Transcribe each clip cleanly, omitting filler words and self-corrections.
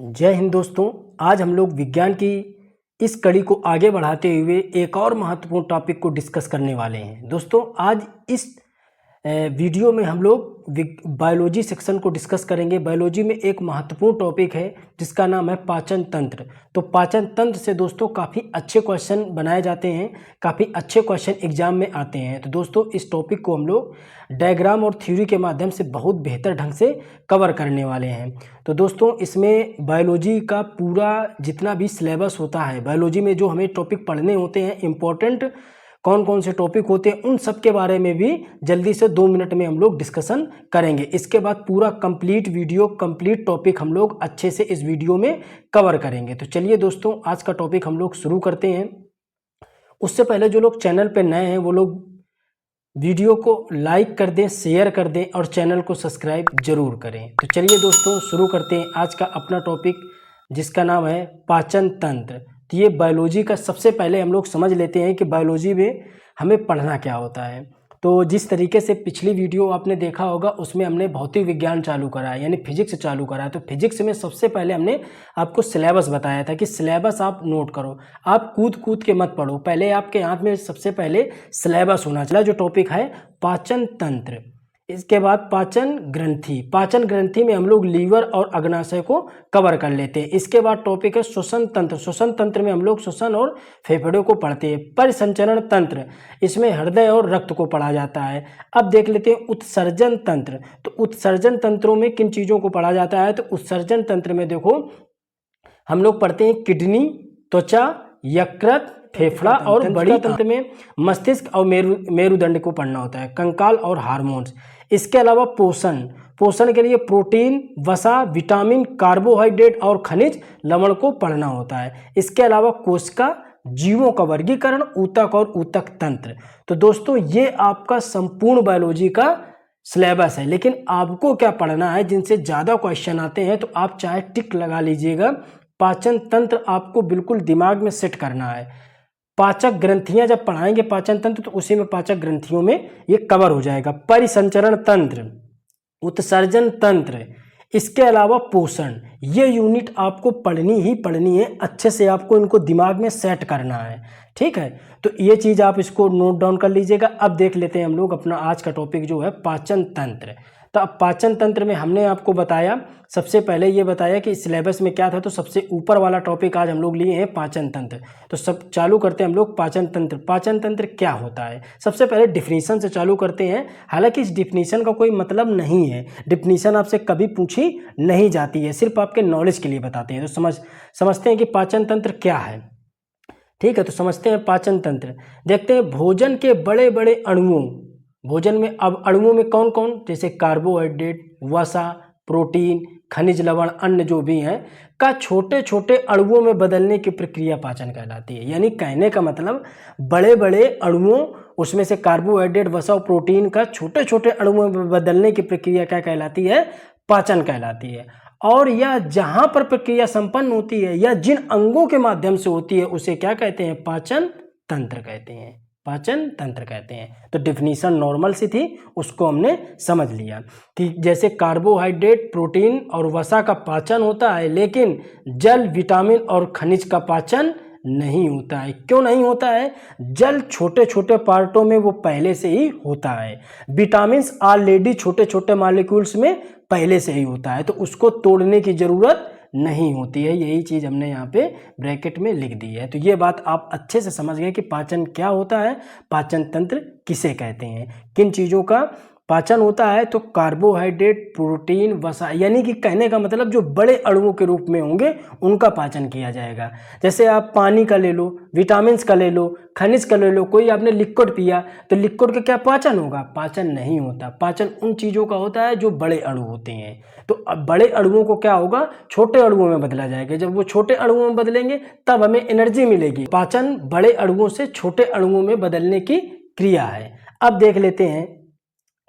जय हिंद दोस्तों। आज हम लोग विज्ञान की इस कड़ी को आगे बढ़ाते हुए एक और महत्वपूर्ण टॉपिक को डिस्कस करने वाले हैं। दोस्तों आज इस वीडियो में हम लोग बायोलॉजी सेक्शन को डिस्कस करेंगे। बायोलॉजी में एक महत्वपूर्ण टॉपिक है जिसका नाम है पाचन तंत्र। तो पाचन तंत्र से दोस्तों काफ़ी अच्छे क्वेश्चन बनाए जाते हैं, काफ़ी अच्छे क्वेश्चन एग्जाम में आते हैं। तो दोस्तों इस टॉपिक को हम लोग डायग्राम और थ्योरी के माध्यम से बहुत बेहतर ढंग से कवर करने वाले हैं। तो दोस्तों इसमें बायोलॉजी का पूरा जितना भी सिलेबस होता है, बायोलॉजी में जो हमें टॉपिक पढ़ने होते हैं, इम्पोर्टेंट कौन कौन से टॉपिक होते हैं, उन सब के बारे में भी जल्दी से 2 मिनट में हम लोग डिस्कशन करेंगे। इसके बाद पूरा कंप्लीट वीडियो, कंप्लीट टॉपिक हम लोग अच्छे से इस वीडियो में कवर करेंगे। तो चलिए दोस्तों आज का टॉपिक हम लोग शुरू करते हैं। उससे पहले जो लोग चैनल पे नए हैं वो लोग वीडियो को लाइक कर दें, शेयर कर दें और चैनल को सब्सक्राइब जरूर करें। तो चलिए दोस्तों शुरू करते हैं आज का अपना टॉपिक जिसका नाम है पाचन तंत्र। तो ये बायोलॉजी का सबसे पहले हम लोग समझ लेते हैं कि बायोलॉजी में हमें पढ़ना क्या होता है। तो जिस तरीके से पिछली वीडियो आपने देखा होगा उसमें हमने भौतिक विज्ञान चालू करा है, यानी फिजिक्स चालू करा है। तो फिजिक्स में सबसे पहले हमने आपको सिलेबस बताया था कि सिलेबस आप नोट करो, आप कूद कूद के मत पढ़ो। पहले आपके हाथ में सबसे पहले सिलेबस होना चाहिए। जो टॉपिक है पाचन तंत्र, इसके बाद पाचन ग्रंथि। पाचन ग्रंथि में हम लोग लीवर और अग्नाशय को कवर कर लेते हैं। इसके बाद टॉपिक है श्वसन तंत्र। श्वसन तंत्र में हम लोग श्वसन और फेफड़ों को पढ़ते हैं। परिसंचरण तंत्र, इसमें हृदय और रक्त को पढ़ा जाता है। अब देख लेते हैं उत्सर्जन तंत्र। तो उत्सर्जन तंत्रों में किन चीज़ों को पढ़ा जाता है? तो उत्सर्जन तंत्र में देखो हम लोग पढ़ते हैं किडनी, त्वचा, यकृत, फेफड़ा और बड़ी तंत्र में मस्तिष्क और मेरुदंड को पढ़ना होता है, कंकाल और हार्मोन्स। इसके अलावा पोषण के लिए प्रोटीन, वसा, विटामिन, कार्बोहाइड्रेट और खनिज लवण को पढ़ना होता है। इसके अलावा कोशिका, जीवों का वर्गीकरण, ऊतक और ऊतक तंत्र। तो दोस्तों ये आपका संपूर्ण बायोलॉजी का सिलेबस है। लेकिन आपको क्या पढ़ना है, जिनसे ज़्यादा क्वेश्चन आते हैं तो आप चाहे टिक लगा लीजिएगा। पाचन तंत्र आपको बिल्कुल दिमाग में सेट करना है। पाचक ग्रंथियां जब पढ़ाएंगे पाचन तंत्र तो उसी में पाचक ग्रंथियों में ये कवर हो जाएगा। परिसंचरण तंत्र, उत्सर्जन तंत्र, इसके अलावा पोषण, ये यूनिट आपको पढ़नी ही पढ़नी है। अच्छे से आपको इनको दिमाग में सेट करना है, ठीक है। तो ये चीज़ आप इसको नोट डाउन कर लीजिएगा। अब देख लेते हैं हम लोग अपना आज का टॉपिक जो है पाचन तंत्र। तो अब पाचन तंत्र में हमने आपको बताया, सबसे पहले ये बताया कि सिलेबस में क्या था। तो सबसे ऊपर वाला टॉपिक आज हम लोग लिए हैं पाचन तंत्र। तो सब चालू करते हैं हम लोग पाचन तंत्र। पाचन तंत्र क्या होता है, सबसे पहले डिफिनीशन से चालू करते हैं। हालांकि इस डिफिनीशन का कोई मतलब नहीं है, डिफिनीशन आपसे कभी पूछी नहीं जाती है, सिर्फ आपके नॉलेज के लिए बताते हैं। तो समझते हैं कि पाचन तंत्र क्या है, ठीक है। तो समझते हैं पाचन तंत्र। देखते हैं भोजन के बड़े बड़े अणुओं, भोजन में अब अणुओं में कौन कौन, जैसे कार्बोहाइड्रेट, वसा, प्रोटीन, खनिज लवण, अन्न जो भी हैं का छोटे छोटे अणुओं में बदलने की प्रक्रिया पाचन कहलाती है। यानी कहने का मतलब बड़े बड़े अणुओं, उसमें से कार्बोहाइड्रेट, वसा और प्रोटीन का छोटे छोटे अणुओं में बदलने की प्रक्रिया क्या कहलाती है? पाचन कहलाती है। और यह जहां पर प्रक्रिया संपन्न होती है या जिन अंगों के माध्यम से होती है उसे क्या कहते हैं? पाचन तंत्र कहते हैं, पाचन तंत्र कहते हैं। तो डिफिनीशन नॉर्मल सी थी, उसको हमने समझ लिया कि जैसे कार्बोहाइड्रेट, प्रोटीन और वसा का पाचन होता है, लेकिन जल, विटामिन और खनिज का पाचन नहीं होता है। क्यों नहीं होता है? जल छोटे छोटे पार्टों में वो पहले से ही होता है, विटामिन ऑलरेडी छोटे छोटे मॉलिक्यूल्स में पहले से ही होता है, तो उसको तोड़ने की जरूरत नहीं होती है। यही चीज़ हमने यहाँ पे ब्रैकेट में लिख दी है। तो ये बात आप अच्छे से समझ गए कि पाचन क्या होता है, पाचन तंत्र किसे कहते हैं, किन चीज़ों का पाचन होता है। तो कार्बोहाइड्रेट, प्रोटीन, वसा, यानी कि कहने का मतलब जो बड़े अणुओं के रूप में होंगे उनका पाचन किया जाएगा। जैसे आप पानी का ले लो, विटामिन का ले लो, खनिज का ले लो, कोई आपने लिक्विड पिया तो लिक्विड का क्या पाचन होगा? पाचन नहीं होता। पाचन उन चीज़ों का होता है जो बड़े अणु होते हैं। तो अब बड़े अणुओं को क्या होगा? छोटे अणुओं में बदला जाएगा। जब वो छोटे अणुओं में बदलेंगे तब हमें एनर्जी मिलेगी। पाचन बड़े अणुओं से छोटे अणुओं में बदलने की क्रिया है। अब देख लेते हैं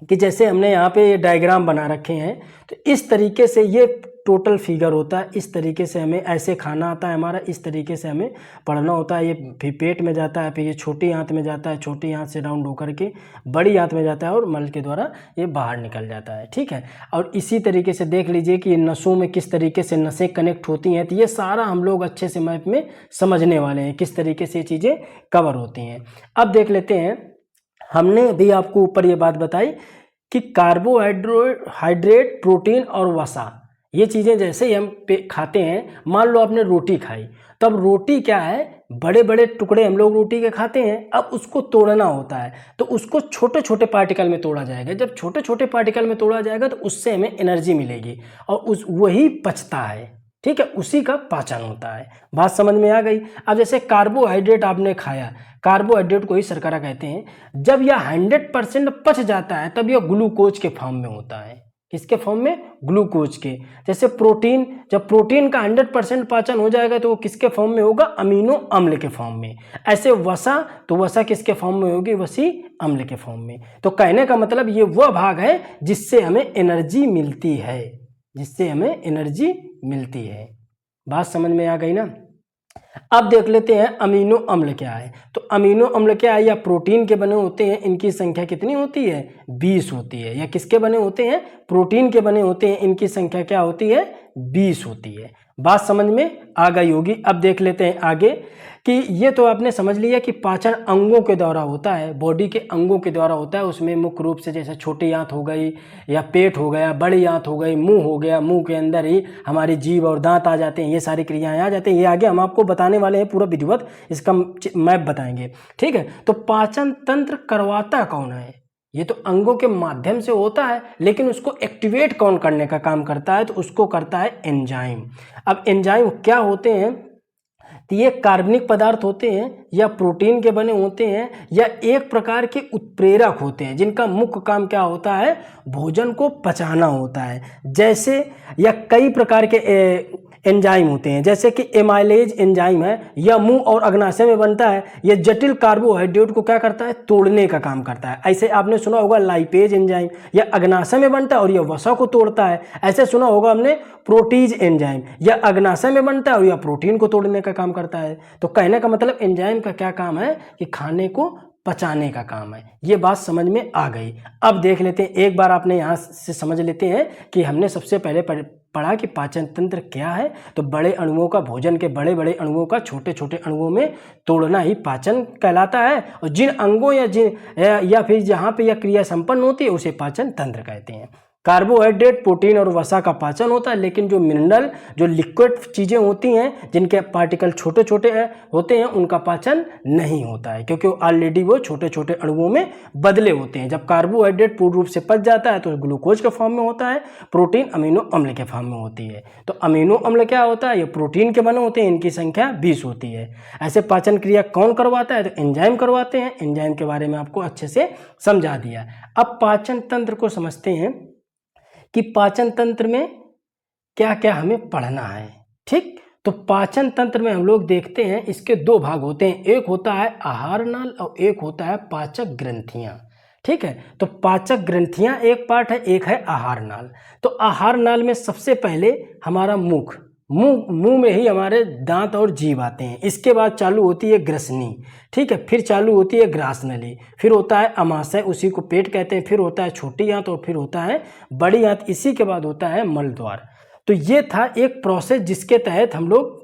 कि जैसे हमने यहाँ पे ये डायग्राम बना रखे हैं, तो इस तरीके से ये टोटल फिगर होता है। इस तरीके से हमें ऐसे खाना आता है हमारा, इस तरीके से हमें पढ़ना होता है। ये फिर पेट में जाता है, फिर ये छोटी आंत में जाता है, छोटी आंत से राउंड होकर के बड़ी आंत में जाता है और मल के द्वारा ये बाहर निकल जाता है। ठीक है, और इसी तरीके से देख लीजिए कि नसों में किस तरीके से नसें कनेक्ट होती हैं। तो ये सारा हम लोग अच्छे से मैप में समझने वाले हैं, किस तरीके से चीज़ें कवर होती हैं। अब देख लेते हैं, हमने अभी आपको ऊपर ये बात बताई कि कार्बोहाइड्रेट, प्रोटीन और वसा, ये चीज़ें जैसे ही हम खाते हैं, मान लो आपने रोटी खाई, तो अब रोटी क्या है, बड़े बड़े टुकड़े हम लोग रोटी के खाते हैं। अब उसको तोड़ना होता है, तो उसको छोटे छोटे पार्टिकल में तोड़ा जाएगा। जब छोटे छोटे पार्टिकल में तोड़ा जाएगा तो उससे हमें एनर्जी मिलेगी और वही पचता है। ठीक है, उसी का पाचन होता है। बात समझ में आ गई। अब जैसे कार्बोहाइड्रेट आपने खाया, कार्बोहाइड्रेट को ही शर्करा कहते हैं। जब यह 100% पच जाता है तब यह ग्लूकोज के फॉर्म में होता है। किसके फॉर्म में? ग्लूकोज के। जैसे प्रोटीन, जब प्रोटीन का 100% पाचन हो जाएगा तो वो किसके फॉर्म में होगा? अमीनो अम्ल के फॉर्म में। ऐसे वसा, तो वसा किसके फॉर्म में होगी? वसी अम्ल के फॉर्म में। तो कहने का मतलब ये वह भाग है जिससे हमें एनर्जी मिलती है, जिससे हमें एनर्जी मिलती है। बात समझ में आ गई ना। अब देख लेते हैं अमीनो अम्ल क्या है। तो अमीनो अम्ल क्या है? या प्रोटीन के बने होते हैं, इनकी संख्या कितनी होती है? 20 होती है। या किसके बने होते हैं? प्रोटीन के बने होते हैं, इनकी संख्या क्या होती है? 20 होती है। बात समझ में आ गई होगी। अब देख लेते हैं आगे कि ये तो आपने समझ लिया कि पाचन अंगों के द्वारा होता है, बॉडी के अंगों के द्वारा होता है। उसमें मुख्य रूप से जैसे छोटी आंत हो गई, या पेट हो गया, बड़ी आंत हो गई, मुंह हो गया, मुंह के अंदर ही हमारी जीभ और दांत आ जाते हैं, ये सारी क्रियाएं आ जाती हैं। ये आगे हम आपको बताने वाले हैं, पूरा विधिवत इसका मैप बताएंगे। ठीक है, तो पाचन तंत्र करवाता कौन है? ये तो अंगों के माध्यम से होता है, लेकिन उसको एक्टिवेट कौन करने का काम करता है? तो उसको करता है एंजाइम। अब एंजाइम क्या होते हैं? तो ये कार्बनिक पदार्थ होते हैं, या प्रोटीन के बने होते हैं, या एक प्रकार के उत्प्रेरक होते हैं, जिनका मुख्य काम क्या होता है? भोजन को पचाना होता है। जैसे या कई प्रकार के एंजाइम होते हैं, जैसे कि एमाइलेज एंजाइम है, यह मुंह और अग्नाशय में बनता है। यह जटिल कार्बोहाइड्रेट को क्या करता है? तोड़ने का काम करता है। ऐसे आपने सुना होगा लाइपेज एंजाइम, यह अग्नाशय में बनता है और यह वसा को तोड़ता है। ऐसे सुना होगा हमने प्रोटीज एंजाइम, यह अग्नाशय में बनता है और यह प्रोटीन को तोड़ने का काम करता है। तो कहने का मतलब एंजाइम का क्या काम है? कि खाने को पचाने का काम है। ये बात समझ में आ गई। अब देख लेते हैं, एक बार आपने यहाँ से समझ लेते हैं कि हमने सबसे पहले पढ़ा कि पाचन तंत्र क्या है। तो बड़े अणुओं का, भोजन के बड़े बड़े अणुओं का छोटे छोटे अणुओं में तोड़ना ही पाचन कहलाता है। और जिन अंगों या फिर जहाँ पे यह क्रिया संपन्न होती है उसे पाचन तंत्र कहते हैं। कार्बोहाइड्रेट, प्रोटीन और वसा का पाचन होता है, लेकिन जो मिनरल, जो लिक्विड चीज़ें होती हैं, जिनके पार्टिकल छोटे छोटे होते हैं, उनका पाचन नहीं होता है, क्योंकि ऑलरेडी वो छोटे छोटे अणुओं में बदले होते हैं। जब कार्बोहाइड्रेट पूर्ण रूप से पच जाता है तो ग्लूकोज के फॉर्म में होता है, प्रोटीन अमीनो अम्ल के फॉर्म में होती है। तो अमीनो अम्ल क्या होता है? ये प्रोटीन के बने होते हैं, इनकी संख्या 20 होती है। ऐसे पाचन क्रिया कौन करवाता है? तो एंजाइम करवाते हैं। एंजाइम के बारे में आपको अच्छे से समझा दिया। अब पाचन तंत्र को समझते हैं कि पाचन तंत्र में क्या क्या हमें पढ़ना है। ठीक, तो पाचन तंत्र में हम लोग देखते हैं इसके दो भाग होते हैं, एक होता है आहार नाल और एक होता है पाचक ग्रंथियां। ठीक है, तो पाचक ग्रंथियां एक पार्ट है, एक है आहार नाल। तो आहार नाल में सबसे पहले हमारा मुंह में ही हमारे दांत और जीभ आते हैं। इसके बाद चालू होती है ग्रसनी, ठीक है, फिर चालू होती है ग्रास नली, फिर होता है अमाशय, उसी को पेट कहते हैं, फिर होता है छोटी आंत और फिर होता है बड़ी आंत, इसी के बाद होता है मल द्वार। तो ये था एक प्रोसेस जिसके तहत हम लोग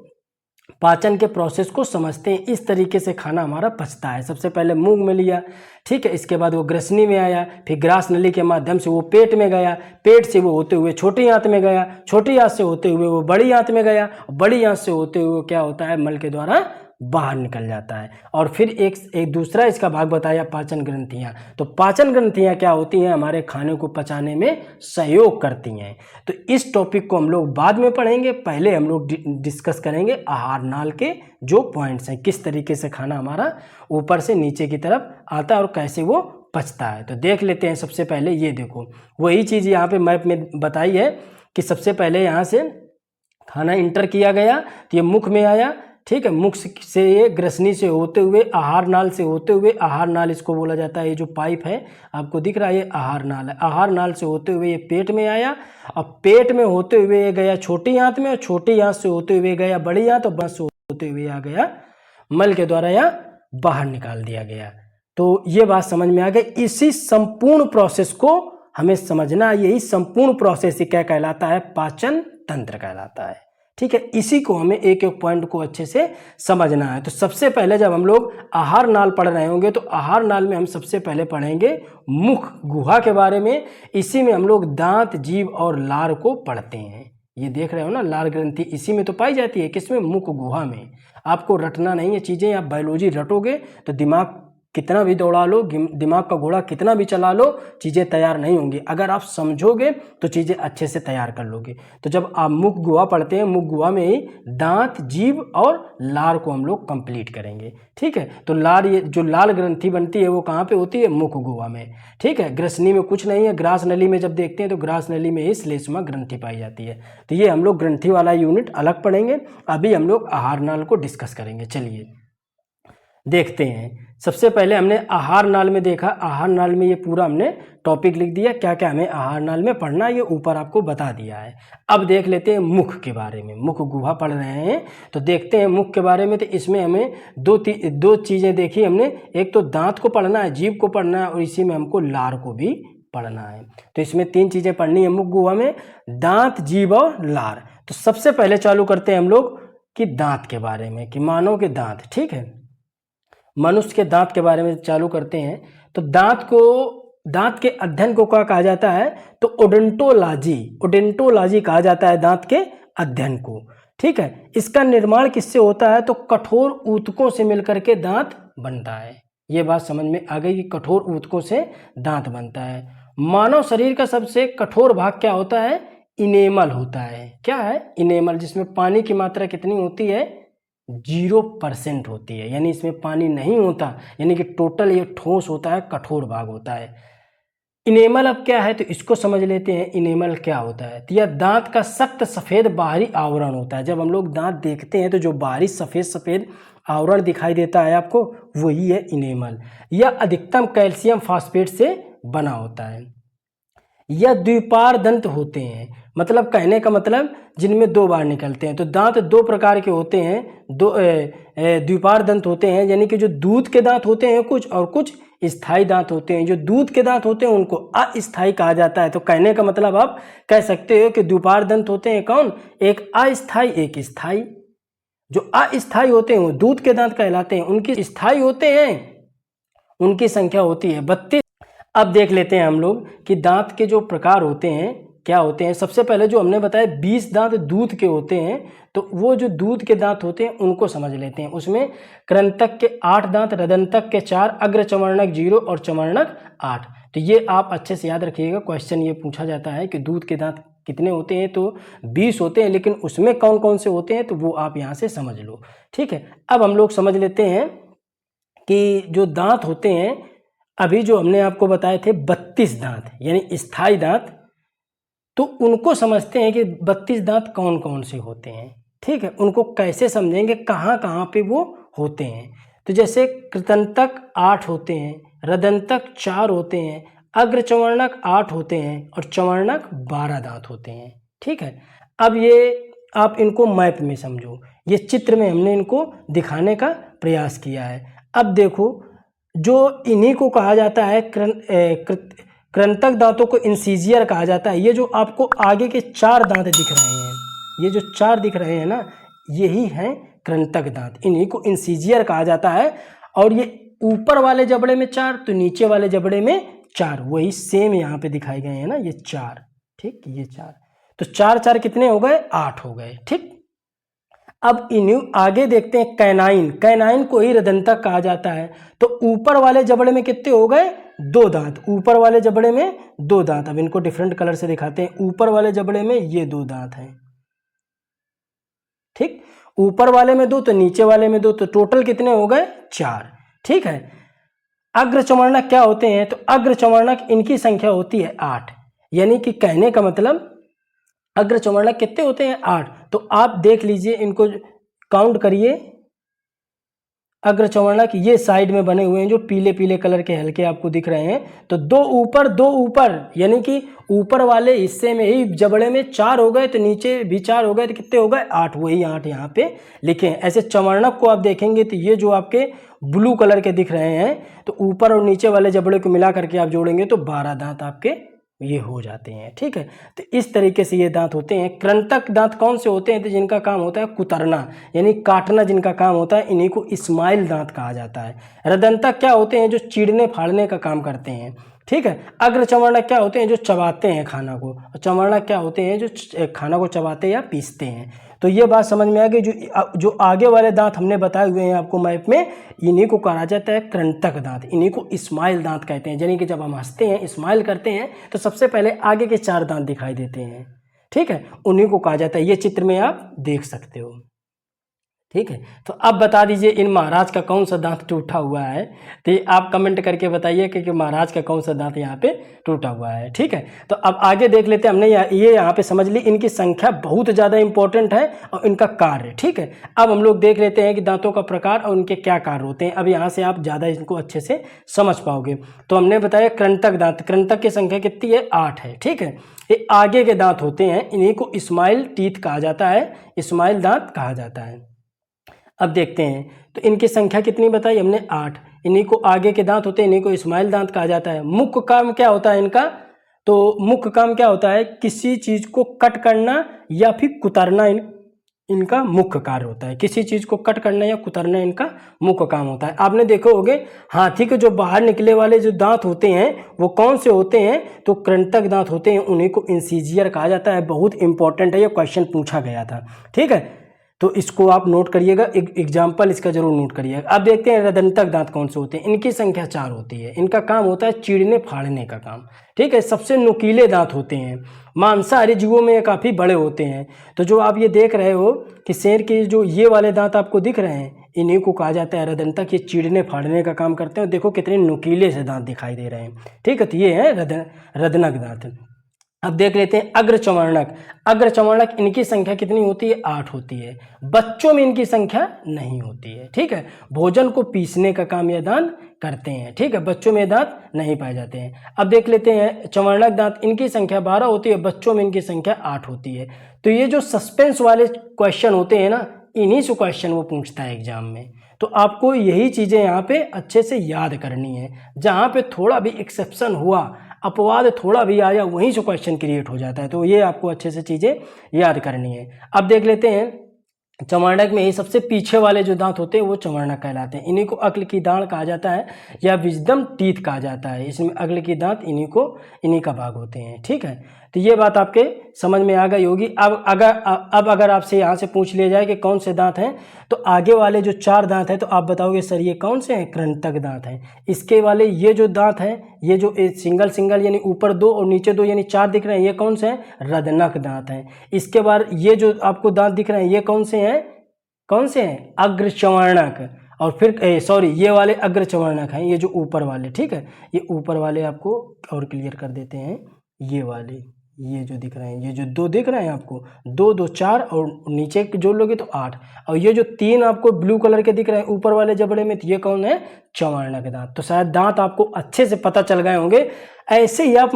पाचन के प्रोसेस को समझते हैं। इस तरीके से खाना हमारा पचता है। सबसे पहले मुंह में लिया, ठीक है, इसके बाद वो ग्रसनी में आया, फिर ग्रास नली के माध्यम से वो पेट में गया, पेट से वो होते हुए छोटी आंत में गया, छोटी आंत से होते हुए वो बड़ी आंत में गया, बड़ी आंत से होते हुए क्या होता है? मल के द्वारा बाहर निकल जाता है। और फिर एक दूसरा इसका भाग बताया पाचन ग्रंथियां। तो पाचन ग्रंथियां क्या होती हैं? हमारे खाने को पचाने में सहयोग करती हैं। तो इस टॉपिक को हम लोग बाद में पढ़ेंगे, पहले हम लोग डिस्कस करेंगे आहार नाल के जो पॉइंट्स हैं, किस तरीके से खाना हमारा ऊपर से नीचे की तरफ आता है और कैसे वो पचता है। तो देख लेते हैं। सबसे पहले ये देखो, वही चीज़ यहाँ पे मैप में बताई है कि सबसे पहले यहाँ से खाना इंटर किया गया, तो ये मुख में आया, ठीक है। मुख से ये ग्रसनी से होते हुए आहार नाल से होते हुए, आहार नाल इसको बोला जाता है, ये जो पाइप है आपको दिख रहा है ये आहार नाल है। आहार नाल से होते हुए ये पेट में आया और पेट में होते हुए ये गया छोटी आंत में और छोटी आंत से होते हुए गया बड़ी आंत और बस से होते हुए आ गया मल के द्वारा या बाहर निकाल दिया गया। तो ये बात समझ में आ गई। इसी संपूर्ण प्रोसेस को हमें समझना, यही संपूर्ण प्रोसेस क्या कहलाता है, पाचन तंत्र कहलाता है। ठीक है, इसी को हमें एक एक पॉइंट को अच्छे से समझना है। तो सबसे पहले जब हम लोग आहार नाल पढ़ रहे होंगे तो आहार नाल में हम सबसे पहले पढ़ेंगे मुख गुहा के बारे में। इसी में हम लोग दांत, जीभ और लार को पढ़ते हैं। ये देख रहे हो ना, लार ग्रंथि इसी में तो पाई जाती है, किसमें, मुख गुहा में। आपको रटना नहीं है चीज़ें, आप बायोलॉजी रटोगे तो दिमाग कितना भी दौड़ा लो, दिमाग का घोड़ा कितना भी चला लो, चीज़ें तैयार नहीं होंगी। अगर आप समझोगे तो चीज़ें अच्छे से तैयार कर लोगे। तो जब आप मुख गुहा पढ़ते हैं, मुख गुहा में ही दांत, जीभ और लार को हम लोग कंप्लीट करेंगे। ठीक है, तो लार, ये जो लाल ग्रंथि बनती है वो कहाँ पे होती है, मुख गुहा में। ठीक है, ग्रसनी में कुछ नहीं है। ग्रास नली में जब देखते हैं तो ग्रास नली में ही श्लेष्मा ग्रंथि पाई जाती है। तो ये हम लोग ग्रंथि वाला यूनिट अलग पढ़ेंगे। अभी हम लोग आहार नाल को डिस्कस करेंगे। चलिए देखते हैं। सबसे पहले हमने आहार नाल में देखा, आहार नाल में ये पूरा हमने टॉपिक लिख दिया, क्या क्या हमें आहार नाल में पढ़ना है ये ऊपर आपको बता दिया है। अब देख लेते हैं मुख के बारे में। मुख गुहा पढ़ रहे हैं तो देखते हैं मुख के बारे में। तो इसमें हमें दो चीज़ें देखी हमने, एक तो दांत को पढ़ना है, जीभ को पढ़ना है और इसी में हमको लार को भी पढ़ना है। तो इसमें 3 चीज़ें पढ़नी है मुख गुहा में, दांत, जीभ और लार। तो सबसे पहले चालू करते हैं हम लोग कि दांत के बारे में, कि मानव के दांत। ठीक है, मनुष्य के दांत के बारे में चालू करते हैं। तो दांत के अध्ययन को क्या कहा जाता है, तो ओडोंटोलॉजी कहा जाता है दांत के अध्ययन को। ठीक है, इसका निर्माण किससे होता है, तो कठोर ऊतकों से मिलकर के दांत बनता है। ये बात समझ में आ गई कि कठोर ऊतकों से दांत बनता है। मानव शरीर का सबसे कठोर भाग क्या होता है, इनेमल होता है। क्या है, इनेमल, जिसमें पानी की मात्रा कितनी होती है, 0% होती है, यानी इसमें पानी नहीं होता, यानी कि टोटल ये ठोस होता है, कठोर भाग होता है। इनेमल अब क्या है, तो इसको समझ लेते हैं। इनेमल क्या होता है, तो यह दांत का सख्त सफ़ेद बाहरी आवरण होता है। जब हम लोग दांत देखते हैं तो जो बाहरी सफ़ेद सफ़ेद आवरण दिखाई देता है आपको, वही है इनेमल। यह अधिकतम कैल्शियम फास्फेट से बना होता है। यह द्विपार दंत होते हैं, मतलब कहने का मतलब जिनमें 2 बार निकलते हैं। तो दांत 2 प्रकार के होते हैं, द्विपार दंत होते हैं, यानी कि जो दूध के दांत होते हैं कुछ, और कुछ स्थायी दांत होते हैं। जो दूध के दांत होते हैं उनको अस्थायी कहा जाता है। तो कहने का मतलब आप कह सकते हो कि द्विपार दंत होते हैं कौन, एक अस्थायी एक स्थायी। जो अस्थायी होते हैं वो दूध के दांत कहलाते हैं, उनकी स्थायी होते हैं उनकी संख्या होती है 32। अब देख लेते हैं हम लोग कि दांत के जो प्रकार होते हैं क्या होते हैं। सबसे पहले जो हमने बताया 20 दांत दूध के होते हैं, तो वो जो दूध के दांत होते हैं उनको समझ लेते हैं। उसमें कृंतक के 8 दांत, रदंतक के 4, अग्र चवर्णक 0 और चवर्णक 8। तो ये आप अच्छे से याद रखिएगा, क्वेश्चन ये पूछा जाता है कि दूध के दांत कितने होते हैं, तो 20 होते हैं, लेकिन उसमें कौन कौन से होते हैं तो वो आप यहाँ से समझ लो। ठीक है, अब हम लोग समझ लेते हैं कि जो दांत होते हैं, अभी जो हमने आपको बताए थे 32 दांत यानी स्थायी दांत, तो उनको समझते हैं कि 32 दांत कौन कौन से होते हैं। ठीक है, उनको कैसे समझेंगे, कहाँ कहाँ पे वो होते हैं। तो जैसे कृतंतक 8 होते हैं, रदंतक 4 होते हैं, अग्र चवर्णक 8 होते हैं और चवर्णक 12 दांत होते हैं। ठीक है, अब ये आप इनको मैप में समझो, ये चित्र में हमने इनको दिखाने का प्रयास किया है। अब देखो, जो इन्हीं को कहा जाता है कृंतक दांतों को इंसीजियर कहा जाता है। ये जो आपको आगे के 4 दांत दिख रहे हैं, ये जो 4 दिख रहे हैं ना, यही हैं कृंतक दांत, इन्हीं को इंसीजियर कहा जाता है। और ये ऊपर वाले जबड़े में 4 तो नीचे वाले जबड़े में 4, वही सेम यहाँ पे दिखाए गए हैं ना, ये 4। ठीक, ये 4, तो 4 4 कितने हो गए, 8 हो गए। ठीक, अब इन्हीं आगे देखते हैं कैनाइन, कैनाइन को ही रदंतक कहा जाता है। तो ऊपर वाले जबड़े में कितने हो गए, 2 दांत, ऊपर वाले जबड़े में 2 दांत। अब इनको डिफरेंट कलर से दिखाते हैं। ऊपर वाले जबड़े में ये 2 दांत हैं। ठीक, ऊपर वाले में 2 तो नीचे वाले में 2, तो टोटल कितने हो गए, 4। ठीक है, अग्र चवर्णक क्या होते हैं, तो अग्र चवर्णक इनकी संख्या होती है 8, यानी कि कहने का मतलब अग्र चवर्णक कितने होते हैं, 8। तो आप देख लीजिए, इनको काउंट करिए, अग्र चवर्णक ये साइड में बने हुए हैं जो पीले पीले कलर के हल्के आपको दिख रहे हैं। तो दो ऊपर यानी कि ऊपर वाले हिस्से में ही जबड़े में 4 हो गए तो नीचे भी 4 हो गए तो कितने हो गए 8। वही 8 यहाँ पे लिखे हैं। ऐसे चवर्णक को आप देखेंगे तो ये जो आपके ब्लू कलर के दिख रहे हैं तो ऊपर और नीचे वाले जबड़े को मिला करके आप जोड़ेंगे तो 12 दांत आपके ये हो जाते हैं। ठीक है, तो इस तरीके से ये दांत होते हैं। कृंतक दांत कौन से होते हैं? तो जिनका काम होता है कुतरना यानी काटना, जिनका काम होता है, इन्हीं को इस्माइल दांत कहा जाता है। रदंतक क्या होते हैं? जो चीरने फाड़ने का काम करते हैं। ठीक है, अग्र चवर्णक क्या होते हैं? जो चबाते हैं खाना को। और चवर्णक क्या होते हैं? जो खाना को चबाते या पीसते हैं। तो ये बात समझ में आ गई। जो आगे वाले दांत हमने बताए हुए हैं आपको मैप में, इन्हीं को कहा जाता है कृंतक दांत, इन्हीं को इस्माइल दांत कहते हैं। यानी कि जब हम हंसते हैं, इस्माइल करते हैं तो सबसे पहले आगे के 4 दांत दिखाई देते हैं। ठीक है, उन्हीं को कहा जाता है। ये चित्र में आप देख सकते हो। ठीक है, तो अब बता दीजिए इन महाराज का कौन सा दांत टूटा हुआ है? तो आप कमेंट करके बताइए कि महाराज का कौन सा दांत यहाँ पे टूटा हुआ है। ठीक है, तो अब आगे देख लेते हैं। हमने ये यहाँ पे समझ ली, इनकी संख्या बहुत ज़्यादा इंपॉर्टेंट है और इनका कार्य। ठीक है, अब हम लोग देख लेते हैं कि दांतों का प्रकार और उनके क्या कार्य होते हैं। अब यहाँ से आप ज़्यादा इनको अच्छे से समझ पाओगे। तो हमने बताया कृंतक दांत, कृंतक की संख्या कितनी है? 8 है। ठीक है, ये आगे के दांत होते हैं, इन्हीं को इस्माइल टीथ कहा जाता है, इस्माइल दांत कहा जाता है। अब देखते हैं तो इनकी संख्या कितनी बताई हमने? 8। इन्हीं को आगे के दांत होते हैं, इन्हीं को इस्माइल दांत कहा जाता है। मुख्य काम क्या होता है इनका? तो मुख्य काम क्या होता है? किसी चीज को कट करना या फिर कुतरना इनका मुख्य कार्य होता है। किसी चीज को कट करना या कुतरना इनका मुख्य काम होता है। आपने देखो होगे हाथी के जो बाहर निकले वाले जो दांत होते हैं वो कौन से होते हैं? तो कृंतक दांत होते हैं, उन्हीं को इंसीजियर कहा जाता है। बहुत इंपॉर्टेंट है, ये क्वेश्चन पूछा गया था। ठीक है, तो इसको आप नोट करिएगा, एक एग्जाम्पल इसका जरूर नोट करिएगा। अब देखते हैं रदंतक दांत कौन से होते हैं। इनकी संख्या 4 होती है। इनका काम होता है चीरने फाड़ने का काम। ठीक है, सबसे नुकीले दांत होते हैं। मांसाहारी जीवों में काफ़ी बड़े होते हैं। तो जो आप ये देख रहे हो कि शेर के जो ये वाले दांत आपको दिख रहे हैं, इन्हीं को कहा जाता है रदंतक। ये चीरने फाड़ने का काम करते हैं। देखो कितने नुकीले से दांत दिखाई दे रहे हैं। ठीक है, तो ये है रदनक दांत। अब देख लेते हैं अग्र चवर्णक। अग्र चवर्णक इनकी संख्या कितनी होती है? 8 होती है। बच्चों में इनकी संख्या नहीं होती है। ठीक है, भोजन को पीसने का काम ये दांत करते हैं। ठीक है, बच्चों में दांत नहीं पाए जाते हैं। अब देख लेते हैं चवर्णक दांत, इनकी संख्या 12 होती है, बच्चों में इनकी संख्या 8 होती है। तो ये जो सस्पेंस वाले क्वेश्चन होते हैं ना, इन्हीं से क्वेश्चन वो पूछता है एग्जाम में। तो आपको यही चीज़ें यहाँ पे अच्छे से याद करनी है। जहाँ पे थोड़ा भी एक्सेप्शन हुआ, अपवाद थोड़ा भी आया, वहीं से क्वेश्चन क्रिएट हो जाता है। तो ये आपको अच्छे से चीज़ें याद करनी है। अब देख लेते हैं चवर्णक में ही सबसे पीछे वाले जो दांत होते हैं वो चवर्णक कहलाते हैं। इन्हीं को अक्ल की दांत कहा जाता है या विजडम टीथ कहा जाता है। इसमें अक्ल की दांत इन्हीं का भाग होते हैं। ठीक है, तो ये बात आपके समझ में आ गई होगी। अब अगर आपसे यहाँ से पूछ लिया जाए कि कौन से दांत हैं, तो आगे वाले जो 4 दांत हैं तो आप बताओगे सर ये कौन से हैं? कृंतक दांत हैं। इसके वाले ये जो दांत हैं, ये जो सिंगल यानी ऊपर 2 और नीचे 2 यानी 4 दिख रहे हैं, ये कौन से हैं? रदनक दांत हैं। इसके बाद ये जो आपको दांत दिख रहे हैं, ये कौन से हैं? कौन से हैं? अग्र चवर्णक। और फिर सॉरी, ये वाले अग्र चवर्णक हैं, ये जो ऊपर वाले। ठीक है, ये ऊपर वाले आपको और क्लियर कर देते हैं। ये वाले, ये जो दिख रहे हैं, ये जो 2 दिख रहे हैं आपको, 2 2 4 और नीचे जोड़ लोगे तो 8। और ये जो 3 आपको ब्लू कलर के दिख रहे हैं ऊपर वाले जबड़े में, तो ये कौन है? चवर्णक दांत। तो शायद दांत आपको अच्छे से पता चल गए होंगे। ऐसे ही आप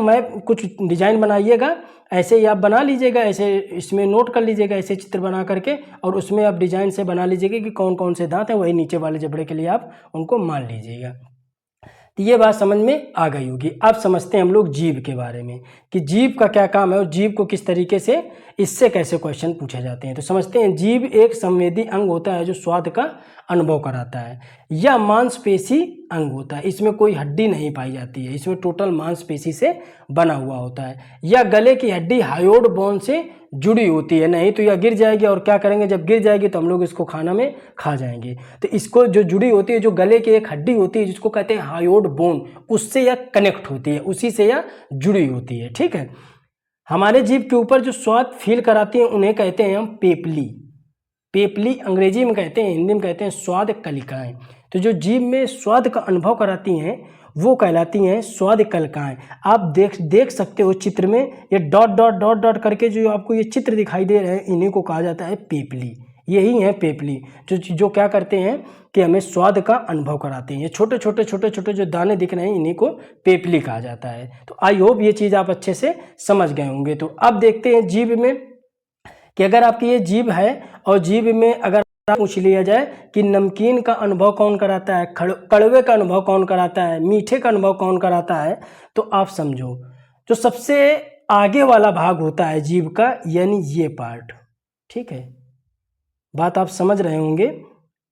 कुछ डिजाइन बनाइएगा, ऐसे ही आप बना लीजिएगा, ऐसे इसमें नोट कर लीजिएगा ऐसे चित्र बना करके, और उसमें आप डिजाइन से बना लीजिएगा कि कौन कौन से दांत हैं। वही नीचे वाले जबड़े के लिए आप उनको मान लीजिएगा। तो ये बात समझ में आ गई होगी। अब समझते हैं हम लोग जीभ के बारे में कि जीभ का क्या काम है और जीभ को किस तरीके से, इससे कैसे क्वेश्चन पूछे जाते हैं। तो समझते हैं, जीभ एक संवेदी अंग होता है जो स्वाद का अनुभव कराता है। यह मांसपेशी अंग होता है, इसमें कोई हड्डी नहीं पाई जाती है, इसमें टोटल मांसपेशी से बना हुआ होता है। यह गले की हड्डी हायोड बोन से जुड़ी होती है, नहीं तो यह गिर जाएगी, और क्या करेंगे जब गिर जाएगी तो हम लोग इसको खाना में खा जाएंगे। तो इसको जो जुड़ी होती है, जो गले की एक हड्डी होती है जिसको कहते हैं हायोड बोन, उससे यह कनेक्ट होती है, उसी से यह जुड़ी होती है। ठीक है, हमारे जीभ के ऊपर जो स्वाद फील कराती है उन्हें कहते हैं हम पेपली। पेपली अंग्रेजी में कहते हैं, हिंदी में कहते हैं स्वाद कलिकाएं। तो जो जीभ में स्वाद का अनुभव कराती हैं वो कहलाती हैं स्वाद कलिकाएं। आप देख सकते हो चित्र में, ये डॉट डॉट डॉट डॉट करके जो आपको ये चित्र दिखाई दे रहे हैं, इन्हीं को कहा जाता है पेपली। यही है पेपली, जो क्या करते हैं कि हमें स्वाद का अनुभव कराते हैं। ये छोटे छोटे जो दाने दिख रहे हैं इन्हीं को पेपली कहा जाता है। तो आई होप ये चीज़ आप अच्छे से समझ गए होंगे। तो अब देखते हैं जीभ में कि अगर आपकी ये जीभ है और जीभ में अगर पूछ लिया जाए कि नमकीन का अनुभव कौन कराता है, कड़वे का अनुभव कौन कराता है, मीठे का अनुभव कौन कराता है, तो आप समझो जो सबसे आगे वाला भाग होता है जीभ का, यानी ये पार्ट, ठीक है, बात आप समझ रहे होंगे,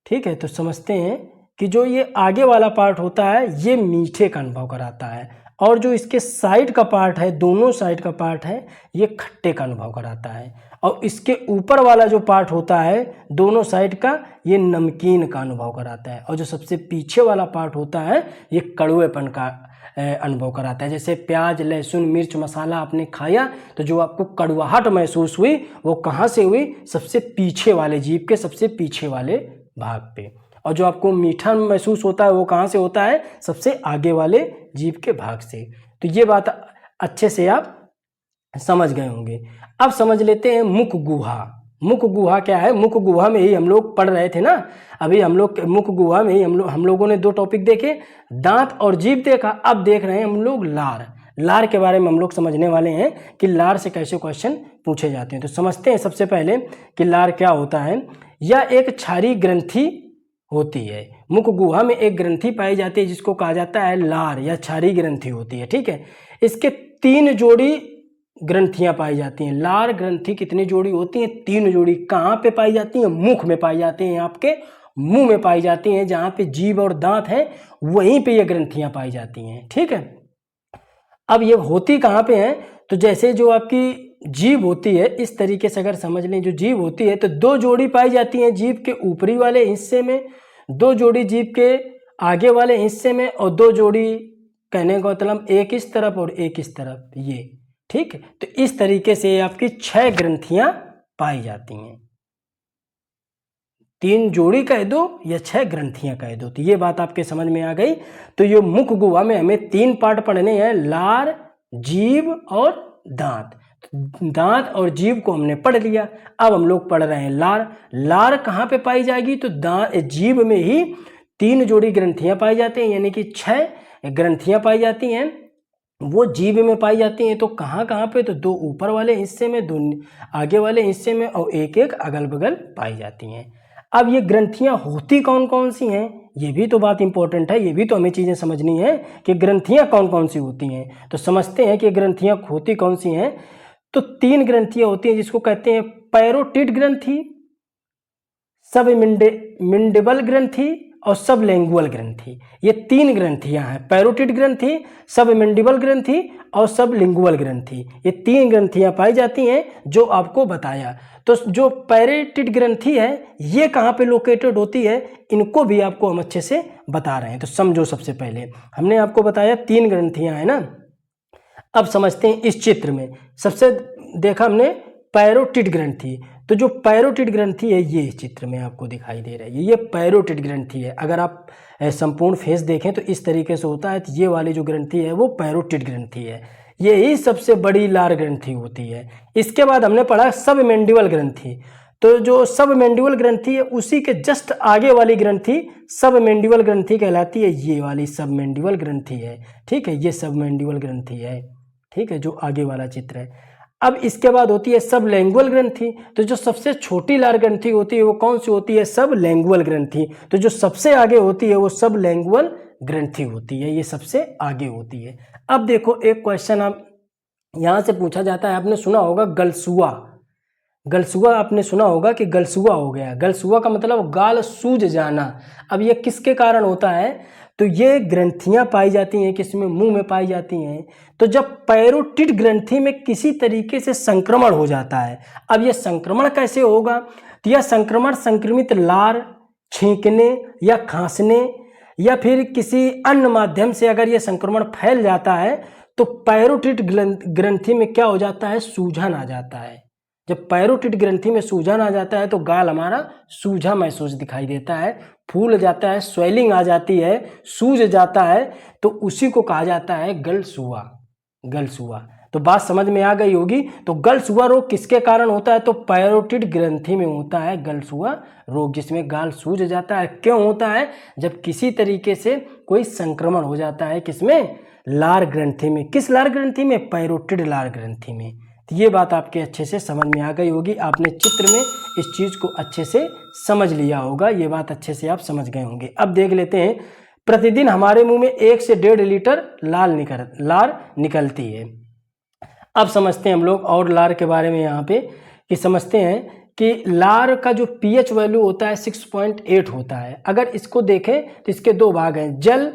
ठीक है। तो समझते हैं कि जो ये आगे वाला पार्ट होता है ये मीठे का अनुभव कराता है, और जो इसके साइड का पार्ट है, दोनों साइड का पार्ट है, ये खट्टे का अनुभव कराता है, और इसके ऊपर वाला जो पार्ट होता है दोनों साइड का, ये नमकीन का अनुभव कराता है, और जो सबसे पीछे वाला पार्ट होता है ये कड़वेपन का अनुभव कराता है। जैसे प्याज, लहसुन, मिर्च, मसाला आपने खाया तो जो आपको कड़वाहट महसूस हुई वो कहाँ से हुई, सबसे पीछे वाले जीभ के सबसे पीछे वाले भाग पे, और जो आपको मीठा महसूस होता है वो कहाँ से होता है, सबसे आगे वाले जीभ के भाग से। तो ये बात अच्छे से आप समझ गए होंगे। अब समझ लेते हैं मुख गुहा। मुख गुहा क्या है? मुख गुहा में ही हम लोग पढ़ रहे थे ना, अभी हम लोग मुख गुहा में ही हम लोगों ने दो टॉपिक देखे, दांत और जीभ देखा। अब देख रहे हैं हम लोग लार। लार के बारे में हम लोग समझने वाले हैं कि लार से कैसे क्वेश्चन पूछे जाते हैं। तो समझते हैं सबसे पहले कि लार क्या होता है। यह एक क्षारीय ग्रंथि होती है। मुख गुहा में एक ग्रंथि पाई जाती है जिसको कहा जाता है लार या क्षारीय ग्रंथि होती है, ठीक है। इसके 3 जोड़ी ग्रंथियां पाई जाती हैं। लार ग्रंथि कितनी जोड़ी होती हैं? 3 जोड़ी। कहाँ पे पाई जाती हैं? मुख में पाई जाती हैं, आपके मुंह में पाई जाती हैं, जहाँ पे जीभ और दांत है वहीं पे ये ग्रंथियां पाई जाती हैं, ठीक है। अब ये होती कहाँ पे हैं? तो जैसे जो आपकी जीभ होती है, इस तरीके से अगर समझ लें, जो जीभ होती है तो 2 जोड़ी पाई जाती हैं जीभ के ऊपरी वाले हिस्से में, 2 जोड़ी जीभ के आगे वाले हिस्से में, और 2 जोड़ी, कहने का मतलब एक इस तरफ और एक इस तरफ, ये, ठीक है। तो इस तरीके से आपकी 6 ग्रंथियां पाई जाती हैं। 3 जोड़ी कह दो या 6 ग्रंथियां कह दो, तो ये बात आपके समझ में आ गई। तो ये मुख गुहा में हमें 3 पार्ट पढ़ने हैं, लार, जीभ और दांत। दांत और जीभ को हमने पढ़ लिया। अब हम लोग पढ़ रहे हैं लार। लार कहाँ पे पाई जाएगी? तो जीभ में ही 3 जोड़ी ग्रंथियां पाई जाती हैं, यानी कि 6 ग्रंथियां पाई जाती हैं, वो जीभ में पाई जाती हैं। तो कहाँ कहाँ पे? तो 2 ऊपर वाले हिस्से में, 2 आगे वाले हिस्से में, और एक एक अगल बगल पाई जाती हैं। अब ये ग्रंथियां होती कौन कौन सी हैं, ये भी तो बात इंपॉर्टेंट है, ये भी तो हमें चीज़ें समझनी है कि ग्रंथियां कौन कौन सी होती हैं। तो समझते हैं कि ग्रंथियां होती कौन सी हैं। तो 3 ग्रंथियां होती हैं जिसको कहते हैं पैरोटिड ग्रंथि, सबमिंडिबल ग्रंथि और सबलिंगुअल ग्रंथि। ये 3 ग्रंथियां हैं, पैरोटिड ग्रंथि, सबमिंडिबल ग्रंथि और सबलिंगुअल ग्रंथि। ये 3 ग्रंथियां पाई जाती हैं जो आपको बताया। तो जो पैरोटिड ग्रंथि है ये कहाँ पे लोकेटेड होती है, इनको भी आपको हम अच्छे से बता रहे हैं। तो समझो, सबसे पहले हमने आपको बताया 3 ग्रंथियां हैं ना। अब समझते हैं इस चित्र में, सबसे देखा हमने पैरोटिड ग्रंथि। तो जो पैरोटिड ग्रंथि है ये इस चित्र में आपको दिखाई दे रहा है, ये पैरोटिड ग्रंथि है। अगर आप संपूर्ण फेस देखें तो इस तरीके से होता है। तो ये वाली जो ग्रंथि है वो पैरोटिड ग्रंथि है, ये ही सबसे बड़ी लार ग्रंथि होती है। इसके बाद हमने पढ़ा सबमेंडिबल ग्रंथि। तो जो सबमेंडिबल ग्रंथि है उसी के जस्ट आगे वाली ग्रंथि सबमेंडिबल ग्रंथि कहलाती है। ये वाली सबमेंडिबल ग्रंथि है, ठीक है, ये सबमेंडिबल ग्रंथि है, ठीक है, जो आगे वाला चित्र है। अब इसके बाद होती है सबलिंगुअल ग्रंथि। तो जो सबसे छोटी लार ग्रंथि होती है वो कौन सी होती है? सबलिंगुअल ग्रंथि। तो जो सबसे आगे होती है वो सबलिंगुअल ग्रंथि होती है, ये सबसे आगे होती है। अब देखो एक क्वेश्चन आप यहाँ से पूछा जाता है, आपने सुना होगा गलसुआ। गलसुआ आपने सुना होगा कि गलसुआ हो गया। गलसुआ का मतलब गाल सूज जाना। अब ये किसके कारण होता है? तो ये ग्रंथियां पाई जाती हैं किसमें? मुंह में पाई जाती हैं। तो जब पैरोटिड ग्रंथि में किसी तरीके से संक्रमण हो जाता है, अब ये संक्रमण कैसे होगा? तो यह संक्रमण संक्रमित लार, छींकने या खांसने या फिर किसी अन्य माध्यम से अगर ये संक्रमण फैल जाता है तो पैरोटिड ग्रंथि में क्या हो जाता है? सूजन आ जाता है। जब पैरोटिड ग्रंथि में सूजन आ जाता है तो गाल हमारा सूझा महसूस दिखाई देता है, फूल जाता है, स्वेलिंग आ जाती है, सूज जाता है, तो उसी को कहा जाता है गलसुआ। गलसुआ। तो बात समझ में आ गई होगी। तो गल्स हुआ रोग किसके कारण होता है? तो पैरोटिड ग्रंथि में होता है गल्स हुआ रोग, जिसमें गाल सूज जाता है। क्यों होता है? जब किसी तरीके से कोई संक्रमण हो जाता है, किसमें? लार ग्रंथि में। किस लार ग्रंथि में? पैरोटिड लार ग्रंथि में। तो ये बात आपके अच्छे से समझ में आ गई होगी, आपने चित्र में इस चीज़ को अच्छे से समझ लिया होगा, ये बात अच्छे से आप समझ गए होंगे। अब देख लेते हैं, प्रतिदिन हमारे मुंह में 1 से 1.5 लीटर लार निकलती है। अब समझते हैं हम लोग और लार के बारे में यहाँ पे, कि समझते हैं कि लार का जो pH वैल्यू होता है 6.8 होता है। अगर इसको देखें तो इसके दो भाग हैं, जल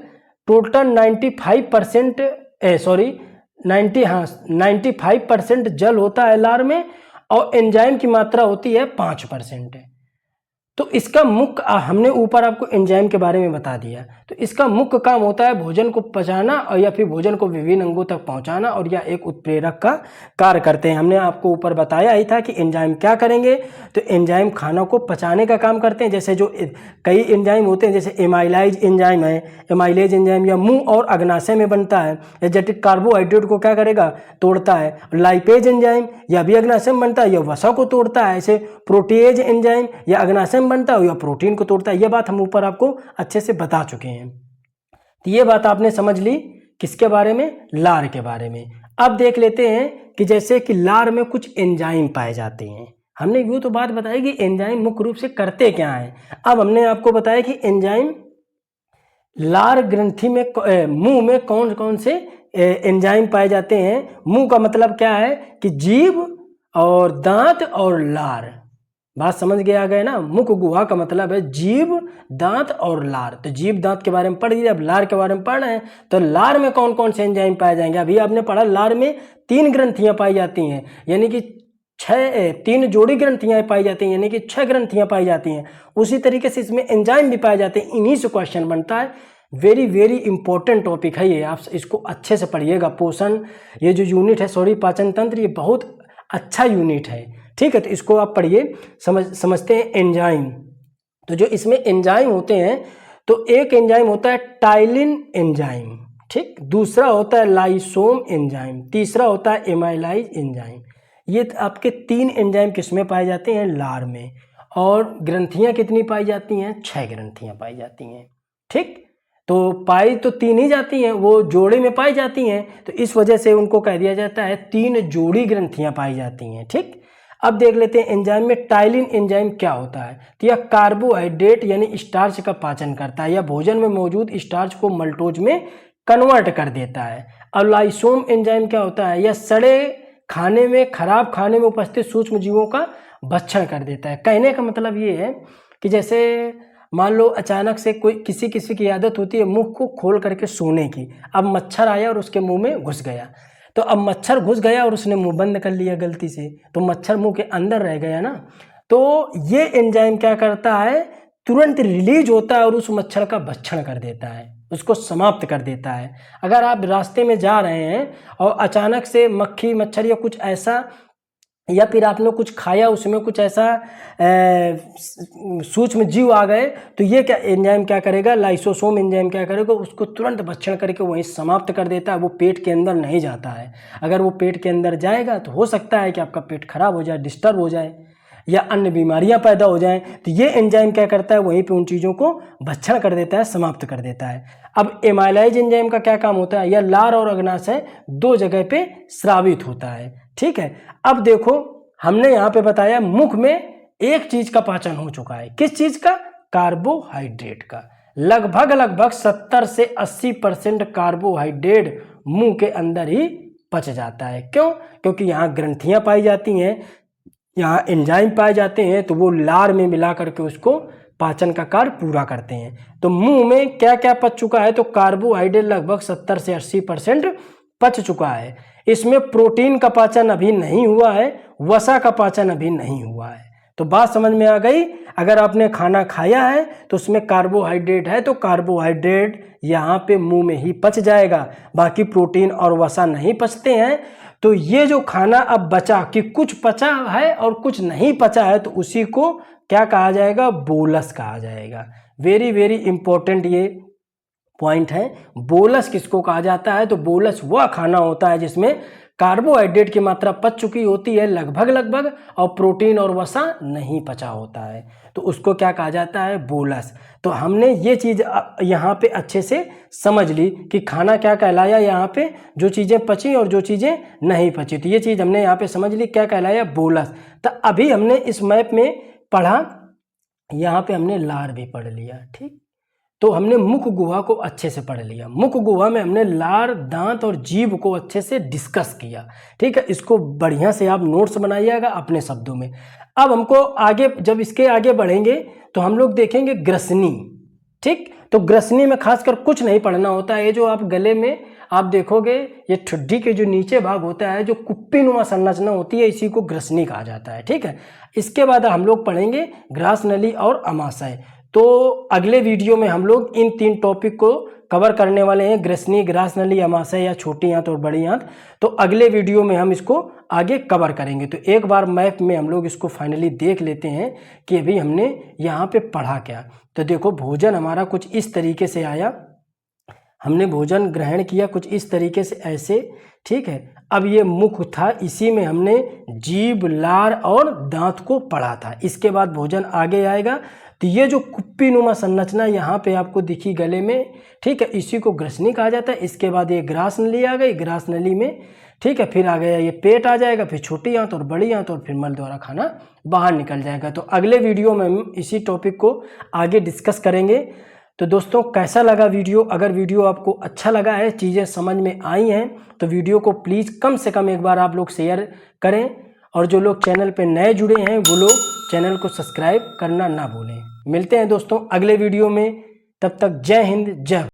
टोटल 95% 95% जल होता है लार में, और एंजाइम की मात्रा होती है 5%। तो इसका मुख्य, हमने ऊपर आपको एंजाइम के बारे में बता दिया, तो इसका मुख्य काम होता है भोजन को पचाना और या फिर भोजन को विभिन्न अंगों तक पहुंचाना, और या एक उत्प्रेरक का कार्य करते हैं। हमने आपको ऊपर बताया ही था कि एंजाइम क्या करेंगे। तो एंजाइम खाना को पचाने का काम करते हैं, जैसे जो कई एंजाइम होते हैं, जैसे एमाइलाइज एंजाइम है, एमाइलेज एंजाइम या मुंह और अग्नाशय में बनता है, एजेटिक कार्बोहाइड्रेट को क्या करेगा? तोड़ता है। लाइपेज एंजाइम या भी अग्नाशय में बनता है, यह वसा को तोड़ता है। ऐसे प्रोटीएज एंजाइम या अग्नाशय बनता है या प्रोटीन को तोड़ता है। यह बात हम ऊपर आपको अच्छे से बता चुके हैं। तो ये बात आपने समझ ली किसके बारे में? लार के बारे में। अब देख लेते हैं कि जैसे कि लार में कुछ एंजाइम पाए जाते हैं। हमने यूँ तो बात बताई कि एंजाइम मुख्य रूप से करते क्या हैं। अब हमने आपको बताया कि एंजाइम लार ग्रंथि में मुंह में कौन कौन से एंजाइम पाए जाते हैं। मुंह का मतलब क्या है? कि जीभ और दांत और लार। बात समझ गया गया ना? मुख गुहा का मतलब है जीभ, दांत और लार। तो जीभ दांत के बारे में पढ़ लीजिए, अब लार के बारे में पढ़ रहे हैं। तो लार में कौन कौन से एंजाइम पाए जाएंगे? अभी आपने पढ़ा लार में 3 ग्रंथियां पाई जाती हैं, यानी कि 3 जोड़ी ग्रंथियां पाई जाती हैं, यानी कि 6 ग्रंथियां पाई जाती हैं। उसी तरीके से इसमें एंजाइम भी पाए जाते हैं। इन्हीं से क्वेश्चन बनता है। वेरी वेरी इंपॉर्टेंट टॉपिक है ये, आप इसको अच्छे से पढ़िएगा। पोषण, ये जो यूनिट है पाचन तंत्र, ये बहुत अच्छा यूनिट है, ठीक है। तो इसको आप पढ़िए। समझते हैं एंजाइम। तो जो इसमें एंजाइम होते हैं, तो एक एंजाइम होता है टाइलिन एंजाइम, ठीक। दूसरा होता है लाइसोम एंजाइम, तीसरा होता है एमाइलाइज एंजाइम। ये आपके 3 एंजाइम किसमें पाए जाते हैं? लार में। और ग्रंथियां कितनी पाई जाती हैं? 6 ग्रंथियां पाई जाती हैं, ठीक। तो पाई तो 3 ही जाती हैं, वो जोड़े में पाई जाती हैं, तो इस वजह से उनको कह दिया जाता है 3 जोड़ी ग्रंथियां पाई जाती हैं, ठीक। अब देख लेते हैं एंजाइम में टाइलिन एंजाइम क्या होता है। तो यह कार्बोहाइड्रेट यानी स्टार्च का पाचन करता है, या भोजन में मौजूद स्टार्च को मल्टोज में कन्वर्ट कर देता है। और लाइसोम एंजाइम क्या होता है? यह सड़े खाने में, खराब खाने में उपस्थित सूक्ष्म जीवों का भक्षण कर देता है। कहने का मतलब ये है कि जैसे मान लो अचानक से कोई किसी की आदत होती है मुंह को खोल करके सोने की। अब मच्छर आया और उसके मुंह में घुस गया, तो अब मच्छर घुस गया और उसने मुंह बंद कर लिया गलती से, तो मच्छर मुंह के अंदर रह गया ना। तो ये एंजाइम क्या करता है? तुरंत रिलीज होता है और उस मच्छर का भक्षण कर देता है, उसको समाप्त कर देता है। अगर आप रास्ते में जा रहे हैं और अचानक से मक्खी, मच्छर या कुछ ऐसा, या फिर आपने कुछ खाया उसमें कुछ ऐसा सूक्ष्म जीव आ गए, तो ये क्या एंजाइम क्या करेगा? लाइसोसोम एंजाइम क्या करेगा? उसको तुरंत भक्षण करके वहीं समाप्त कर देता है। वो पेट के अंदर नहीं जाता है। अगर वो पेट के अंदर जाएगा तो हो सकता है कि आपका पेट खराब हो जाए, डिस्टर्ब हो जाए, या अन्य बीमारियां पैदा हो जाएं। तो ये एंजाइम क्या करता है? वहीं पे उन चीज़ों को भक्षण कर देता है, समाप्त कर देता है। अब एमाइलाइज एंजाइम का क्या काम होता है? यह लार और अग्नाशय 2 जगह पे स्रावित होता है, ठीक है। अब देखो, हमने यहाँ पे बताया मुख में एक चीज का पाचन हो चुका है। किस चीज का? कार्बोहाइड्रेट का। लगभग 70 से 80% कार्बोहाइड्रेट मुंह के अंदर ही पच जाता है। क्यों? क्योंकि यहाँ ग्रंथियां पाई जाती हैं, यहाँ एंजाइम पाए जाते हैं, तो वो लार में मिला करके उसको पाचन का कार्य पूरा करते हैं। तो मुंह में क्या क्या पच चुका है? तो कार्बोहाइड्रेट लगभग 70 से 80% पच चुका है। इसमें प्रोटीन का पाचन अभी नहीं हुआ है, वसा का पाचन अभी नहीं हुआ है। तो बात समझ में आ गई। अगर आपने खाना खाया है तो उसमें कार्बोहाइड्रेट है, तो कार्बोहाइड्रेट यहाँ पे मुंह में ही पच जाएगा, बाकी प्रोटीन और वसा नहीं पचते हैं। तो ये जो खाना अब बचा, कि कुछ पचा है और कुछ नहीं पचा है, तो उसी को क्या कहा जाएगा? बोलस कहा जाएगा। वेरी वेरी इंपॉर्टेंट ये पॉइंट है। बोलस किसको कहा जाता है? तो बोलस वह खाना होता है जिसमें कार्बोहाइड्रेट की मात्रा पच चुकी होती है लगभग, और प्रोटीन और वसा नहीं पचा होता है, तो उसको क्या कहा जाता है, बोलस। तो हमने ये चीज़ यहाँ पे अच्छे से समझ ली कि खाना क्या कहलाया, यहाँ पे जो चीज़ें पची और जो चीज़ें नहीं पची, तो ये चीज़ हमने यहाँ पे समझ ली, क्या कहलाया, बोलस। तो अभी हमने इस मैप में पढ़ा, यहाँ पे हमने लार भी पढ़ लिया, ठीक। तो हमने मुख गुहा को अच्छे से पढ़ लिया। मुख गुहा में हमने लार, दांत और जीभ को अच्छे से डिस्कस किया, ठीक है। इसको बढ़िया से आप नोट्स बनाइएगा अपने शब्दों में। अब हमको आगे, जब इसके आगे बढ़ेंगे तो हम लोग देखेंगे ग्रसनी, ठीक। तो ग्रसनी में खासकर कुछ नहीं पढ़ना होता है। ये जो आप गले में आप देखोगे, ये ठुड्डी के जो नीचे भाग होता है, जो कुप्पीनुमा संरचना होती है, इसी को ग्रसनी कहा जाता है, ठीक है। इसके बाद हम लोग पढ़ेंगे ग्रास नली और अमाशय। तो अगले वीडियो में हम लोग इन 3 टॉपिक को कवर करने वाले हैं, ग्रसनी, ग्रास नली, अमाशय या छोटी आंत और बड़ी आंत। तो अगले वीडियो में हम इसको आगे कवर करेंगे। तो एक बार मैप में हम लोग इसको फाइनली देख लेते हैं कि अभी हमने यहाँ पे पढ़ा क्या। तो देखो, भोजन हमारा कुछ इस तरीके से आया, हमने भोजन ग्रहण किया कुछ इस तरीके से, ऐसे, ठीक है। अब ये मुख था, इसी में हमने जीभ, लार और दांत को पढ़ा था। इसके बाद भोजन आगे आएगा, तो ये जो कुप्पीनुमा संरचना यहाँ पे आपको दिखी गले में, ठीक है, इसी को ग्रसनी कहा जाता है। इसके बाद ये ग्रास नली आ गई, ग्रास नली में, ठीक है, फिर आ गया ये पेट आ जाएगा, फिर छोटी आंत और बड़ी आंत, और फिर मल द्वारा खाना बाहर निकल जाएगा। तो अगले वीडियो में हम इसी टॉपिक को आगे डिस्कस करेंगे। तो दोस्तों, कैसा लगा वीडियो? अगर वीडियो आपको अच्छा लगा है, चीज़ें समझ में आई हैं, तो वीडियो को प्लीज़ कम से कम एक बार आप लोग शेयर करें, और जो लोग चैनल पे नए जुड़े हैं वो लोग चैनल को सब्सक्राइब करना ना भूलें। मिलते हैं दोस्तों अगले वीडियो में, तब तक जय हिंद, जय।